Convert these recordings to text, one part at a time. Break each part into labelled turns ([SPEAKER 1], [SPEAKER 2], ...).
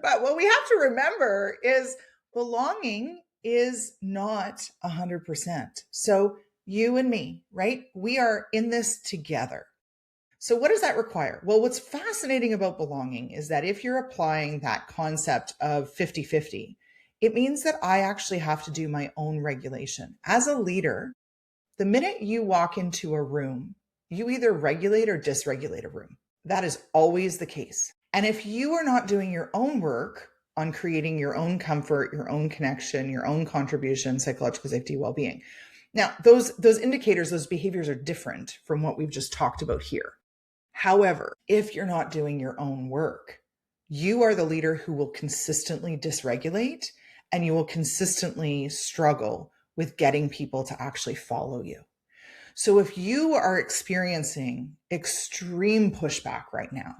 [SPEAKER 1] But what we have to remember is belonging is not 100%. So you and me, right? We are in this together. So what does that require? Well, what's fascinating about belonging is that if you're applying that concept of 50-50, it means that I actually have to do my own regulation. As a leader, the minute you walk into a room, you either regulate or dysregulate a room. That is always the case. And if you are not doing your own work on creating your own comfort, your own connection, your own contribution, psychological safety, well-being. Now, those indicators, those behaviors are different from what we've just talked about here. However, if you're not doing your own work, you are the leader who will consistently dysregulate and you will consistently struggle with getting people to actually follow you. So if you are experiencing extreme pushback right now,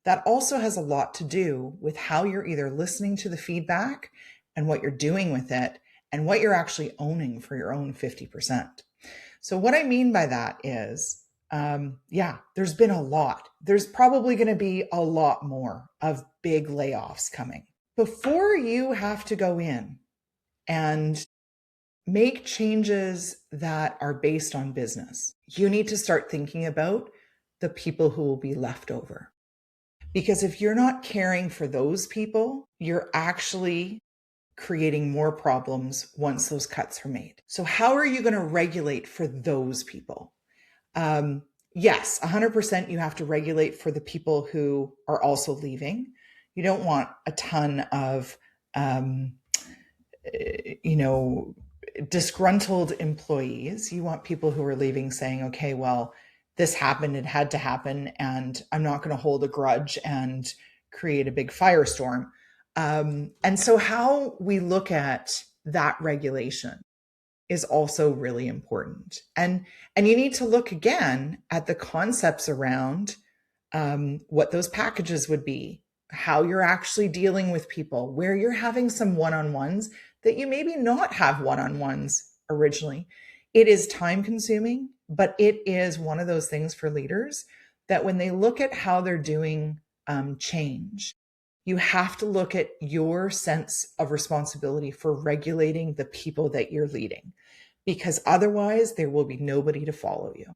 [SPEAKER 1] that also has a lot to do with how you're either listening to the feedback and what you're doing with it and what you're actually owning for your own 50%. So what I mean by that is, there's been a lot. There's probably going to be a lot more of big layoffs coming. Before you have to go in and make changes that are based on business, you need to start thinking about the people who will be left over. Because if you're not caring for those people, you're actually creating more problems once those cuts are made. So how are you going to regulate for those people? Yes, 100% you have to regulate for the people who are also leaving. You don't want a ton of, disgruntled employees. You want people who are leaving saying, okay, well, this happened, it had to happen, and I'm not going to hold a grudge and create a big firestorm. And so how we look at that regulation is also really important. And you need to look again at the concepts around what those packages would be, how you're actually dealing with people, where you're having some one-on-ones that you maybe not have one-on-ones originally. It is time consuming, but it is one of those things for leaders that when they look at how they're doing change, you have to look at your sense of responsibility for regulating the people that you're leading, because otherwise there will be nobody to follow you.